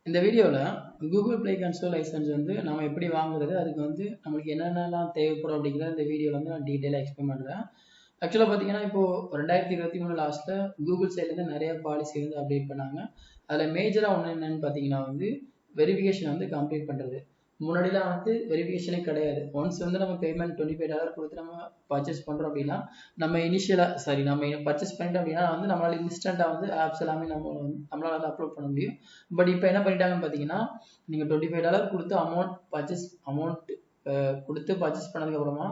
இந்த வீடியோவில் Google play console licence வந்து நம்ம எப்படி வாங்குறது, அதுக்கு வந்து நம்மளுக்கு என்னென்னலாம் தேவைப்படும் அப்படிங்கிறத இந்த வீடியோவில் வந்து நான் டீட்டெயிலாக எக்ஸ்பிளைன் பண்ணுறேன். ஆக்சுவலாக பார்த்தீங்கன்னா, இப்போது 2023 லாஸ்ட்டில் கூகுள் சைட்லேருந்து நிறைய பாலிசி வந்து அப்டேட் பண்ணாங்க. அதில் மேஜராக ஒன்று என்னென்னு பார்த்தீங்கன்னா வந்து வெரிஃபிகேஷன் வந்து கம்ப்ளீட் பண்ணுறது. முன்னாடிலாம் வந்து வெரிஃபிகேஷனே கிடையாது. ஒன்ஸ் வந்து நம்ம பேமெண்ட் $25 கொடுத்து நம்ம பர்ச்சேஸ் பண்ணுறோம் அப்படின்னா, நம்ம பர்ச்சேஸ் பண்ணிட்டோம் அப்படின்னா வந்து நம்மளால இன்ஸ்டண்ட்டாக வந்து ஆப்ஸ் எல்லாமே நம்மளால வந்து அப்லோட் பண்ண முடியும். பட் இப்போ என்ன பண்ணிட்டாங்கன்னு பார்த்தீங்கன்னா, நீங்கள் $25 கொடுத்து அமௌண்ட் கொடுத்து பர்ச்சேஸ் பண்ணதுக்கப்புறமா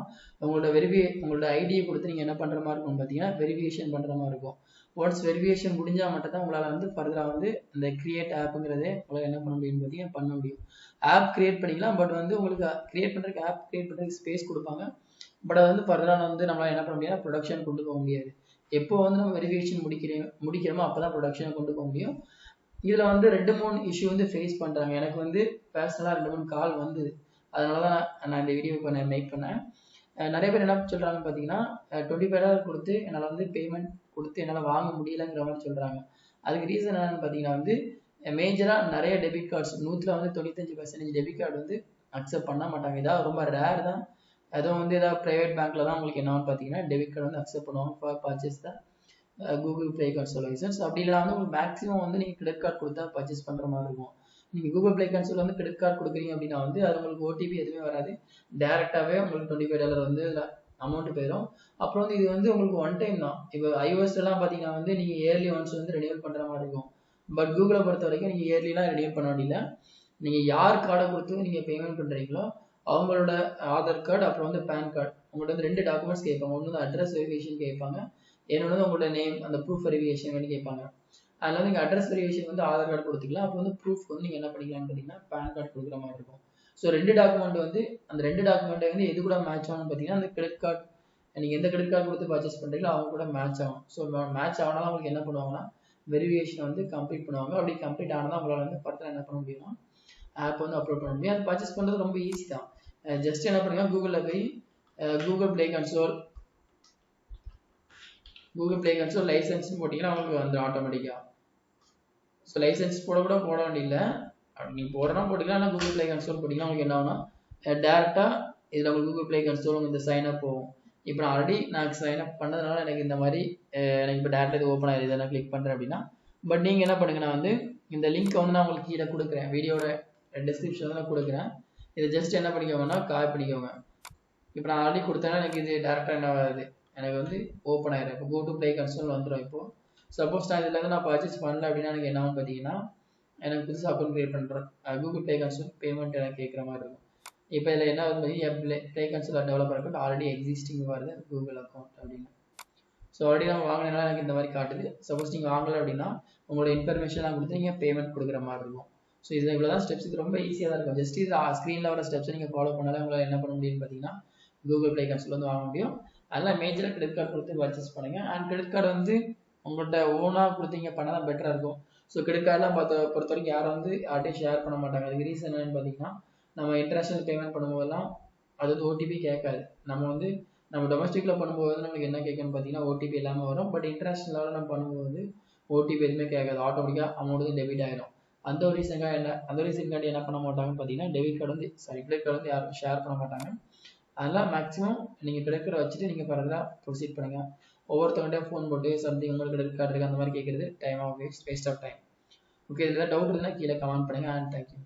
உங்களோட ஐடியை கொடுத்து நீங்கள் என்ன பண்ணுற மாதிரி இருக்கும் பார்த்தீங்கன்னா, வெரிஃபிகேஷன் பண்ணுற மாதிரி இருக்கும். ஒன்ஸ் வெரிஃபிகேஷன் முடிஞ்சால் மட்டும் தான் உங்களால் வந்து ஃபர்தராக வந்து இந்த கிரியேட் ஆப்புங்கிறதே உங்களால் என்ன பண்ண முடியும்னு பார்த்தீங்கன்னா பண்ண முடியும். ஆப் கிரியேட் பண்ணிக்கலாம். பட் வந்து உங்களுக்கு ஆப் கிரியேட் பண்ணுறதுக்கு ஸ்பேஸ் கொடுப்பாங்க. பட் அது வந்து ஃபர்தராக வந்து நம்மளால் என்ன பண்ண முடியாது, ப்ரொடக்ஷன் கொண்டு போக முடியாது. எப்போ வந்து நம்ம வெரிஃபிகேஷன் முடிக்கிறோமோ அப்போ தான் ப்ரொடக்ஷனை கொண்டு போக முடியும். இதில் வந்து 2-3 இஷ்யூ வந்து ஃபேஸ் பண்ணுறாங்க. எனக்கு வந்து பர்சனலாக 2-3 கால் வந்தது. அதனால தான் நான் இந்த வீடியோ இப்போ நான் மேக் பண்ணேன். நிறைய பேர் என்ன சொல்கிறாங்கன்னு பார்த்தீங்கன்னா, $25 கொடுத்து என்னால் வந்து பேமெண்ட் கொடுத்து என்னால் வாங்க முடியலைங்கிற மாதிரி சொல்கிறாங்க. அதுக்கு ரீசன் என்னன்னு பார்த்தீங்கன்னா வந்து மேஜராக நிறைய டெபிட் கார்ட்ஸ் 95% டெபிட் கார்டு வந்து அக்செப்ட் பண்ண மாட்டாங்க. இதாவது ரொம்ப ரேர் தான். அதுவும் வந்து ஏதாவது ப்ரைவேட் பேங்க்கில் தான் உங்களுக்கு என்னன்னு பார்த்தீங்கன்னா டெபிட் கார்டு வந்து அக்செப்ட் பண்ணுவாங்க ஃபார் பர்ச்சேஸ் தான் கூகுள் ப்ளே கன்சோல் லைசன்ஸ். அப்படி இல்லைனா வந்து உங்களுக்கு மேக்ஸிமம் வந்து நீங்கள் கிரெடிட் கார்டு கொடுத்தா பர்ச்சேஸ் பண்ணுற மாதிரி இருக்கும். நீங்கள் கூகுள் ப்ளே கன்சோல் வந்து கிரெடிட் கார்டு கொடுக்குறீங்க அப்படின்னா வந்து அது உங்களுக்கு ஓடிபி எதுவுமே வராது. டேரெக்டாகவே உங்களுக்கு $25 வந்து அமௌண்ட் போயிடும். அப்புறம் வந்து இது வந்து உங்களுக்கு ஒன் டைம் தான். இப்போ iOS-லாம் பார்த்தீங்கன்னா வந்து நீங்கள் இயர்லி ஒன்ஸ் வந்து ரெனியூவல் பண்ணுற மாதிரி இருக்கும். பட் கூகுளை பொறுத்த வரைக்கும் நீங்கள் இயர்லிலாம் ரெனியூவல் பண்ண வேண்டியதில்லை. நீங்கள் யார் கார்டை கொடுத்து நீங்கள் பேமெண்ட் பண்ணுறீங்களோ அவங்களோட ஆதார் கார்டு அப்புறம் வந்து பேன் கார்டு உங்கள்கிட்ட வந்து 2 டாக்குமெண்ட்ஸ் கேட்பாங்க. ஒன்று வந்து அட்ரஸ் வெரிஃபிகேஷன் கேட்பாங்க, இன்னொன்று வந்து உங்களோட நேம் அந்த ப்ரூஃப் வெரிஃபிகேஷன் வேண்டி கேட்பாங்க. அதில் வந்து நீங்கள் அட்ரஸ் வெரிஃபிகேஷன் வந்து ஆதார் கார்டு கொடுத்துக்கலாம். அப்புறம் வந்து ப்ரூஃப் வந்து நீங்கள் என்ன பண்ணிக்கலாம்னு பார்த்தீங்கன்னா பேன் கார்டு கொடுக்குற மாதிரி இருக்கும். ஸோ 2 டாக்குமெண்ட் வந்து அந்த 2 டாக்குமெண்ட்டை வந்து எது கூட மேட்ச் ஆகும்னு பார்த்தீங்கன்னா அந்த கிரெடிட் கார்டு நீங்கள் எந்த கிரெடிட் கார்டு கொடுத்து பர்ச்சேஸ் பண்ணுறீங்களோ அவங்க கூட மேட்ச் ஆகும். ஸோ மேட்ச் ஆனாலும் உங்களுக்கு என்ன பண்ணுவாங்கன்னா வெரிஃபிகேஷன் வந்து கம்ப்ளீட் பண்ணுவாங்க. அப்படி கம்ப்ளீட் ஆனால் உங்களால் வந்து ஃபர்தராக என்ன பண்ண முடியும்னா ஆப் வந்து அப்லோட் பண்ண முடியும். அது பர்ச்சேஸ் பண்ணுறது ரொம்ப ஈஸி தான். ஜஸ்ட் என்ன பண்ணுங்க, கூகுளில் போய் கூகுள் ப்ளே கன்சோல் லைசன்ஸ்னு போட்டிங்கன்னா உங்களுக்கு வந்துடும் ஆட்டோமேட்டிக்காக. ஸோ லைசன்ஸ் போட வேண்டியதில்லை. நீங்கள் போடணும் போட்டிக்கலாம். ஆனால் கூகுள் ப்ளே கன்சோல் போட்டிங்கன்னா உங்களுக்கு என்ன ஆகும்னா டேரெக்டாக இதில் உங்களுக்கு கூகுள் ப்ளே கன்சோல் இந்த சைன் அப் போகும். இப்போ நான் ஆல்ரெடி சைன் அப் பண்ணதுனால எனக்கு இந்த மாதிரி எனக்கு இப்போ டேரெக்டாக இது ஓப்பன் ஆகிடுது. நான் கிளிக் பண்ணுறேன் அப்படின்னா. பட் நீங்கள் என்ன பண்ணுங்க, நான் வந்து இந்த லிங்க்கை வந்து நான் உங்களுக்கு கீழே கொடுக்குறேன், வீடியோட டிஸ்கிரிப்ஷனில் நான் கொடுக்குறேன். இதை ஜஸ்ட் என்ன பண்ணிக்கோங்கன்னா காப்பி பண்ணிக்கோங்க. இப்போ நான் ஆல்ரெடி கொடுத்தேன்னா எனக்கு இது டேரெக்டாக என்ன ஆகுது, எனக்கு வந்து ஓப்பன் ஆகிடும். இப்போ கூகுள் ப்ளே கன்சோல் வந்துடும். இப்போது சப்போஸ் நான் இதில் வந்து நான் பர்ச்சேஸ் பண்ணல அப்படின்னா எனக்கு என்ன ஆகும் பார்த்தீங்கன்னா, எனக்கு புதுசாக அக்கௌண்ட் க்ரியேட் பண்ணுறேன். கூகுள் ப்ளே கன்சோல் பேமெண்ட் எனக்கு கேட்குற மாதிரி இருக்கும். இப்போ இதில் என்ன வந்து பார்த்தீங்கன்னா play console developer account already existing வருது கூகுள் அக்கௌண்ட் அப்படின்னு. ஸோ ஆல்ரெடி நான் வாங்கினால எனக்கு இந்த மாதிரி காட்டுது. சப்போஸ் நீங்கள் வாங்கலை அப்படின்னா உங்களோட இன்ஃபர்மேஷன்லாம் கொடுத்து நீங்கள் பேமெண்ட் கொடுக்குற மாதிரி இருக்கும். ஸோ இதில் இவ்வளோ தான் ஸ்டெப்ஸ். இது ரொம்ப ஈஸியாக தான் இருக்கும். ஜஸ்ட் இது ஸ்க்ரீனில் வர ஸ்டெப்ஸை நீங்கள் ஃபாலோ பண்ணாலே உங்களால் என்ன பண்ண முடியும்னு பார்த்தீங்கன்னா கூகுள் ப்ளே கன்சோல் வந்து வாங்க முடியும். அதெல்லாம் மேஜராக கிரெடிட் கார்டு கொடுத்து பர்ச்சேஸ் பண்ணுங்கள். அண்ட் கிரெடிட் கார்டு வந்து உங்கள்கிட்ட ஓனாக கொடுத்தீங்க பண்ணால் தான் பெட்டராக இருக்கும். ஸோ கிரெடிட் கார்டெலாம் பொறுத்த வரைக்கும் யாரும் வந்து யார்ட்டையும் ஷேர் பண்ண மாட்டாங்க. அதுக்கு ரீசன் என்னன்னு பார்த்தீங்கன்னா, நம்ம இன்டர்நேஷனல் பேமெண்ட் பண்ணும்போதெல்லாம் அது வந்து ஓடிபி கேட்காது. நம்ம டொமஸ்டிக்கில் பண்ணும்போது வந்து நம்மளுக்கு என்ன கேட்கணும்னு பார்த்தீங்கன்னா ஓடிபி எல்லாமே வரும். பட் இன்டர்நேஷனல் லெவலில் நம்ம பண்ணும்போது ஓடிபி எதுவுமே கேட்காது. ஆட்டோமேட்டிக்காக அமௌண்ட் வந்து டெபிட் ஆகிடும். அந்த ஒரு ரீசனுக்காண்டி என்ன பண்ண மாட்டாங்கன்னு பார்த்தீங்கன்னா கிரெடிட் கார்டு வந்து யாரும் ஷேர் பண்ண மாட்டாங்க. அதெல்லாம் மேக்ஸிமம் நீங்கள் கிரெடிட் கார்டை வச்சுட்டு நீங்கள் ஃபர்தராக ப்ரொசீட் பண்ணுங்கள். ஒவ்வொருத்தவங்கள்டே ஃபோன் போட்டு சம்திங் உங்களுக்கு கிரெடிட் கார்டு இருக்குது அந்த மாதிரி கேட்குறது வேஸ்ட் ஆஃப் டைம். ஓகே, இதில் டவுட் இருந்தால் கீழே கமெண்ட் பண்ணுங்கள். And thank you.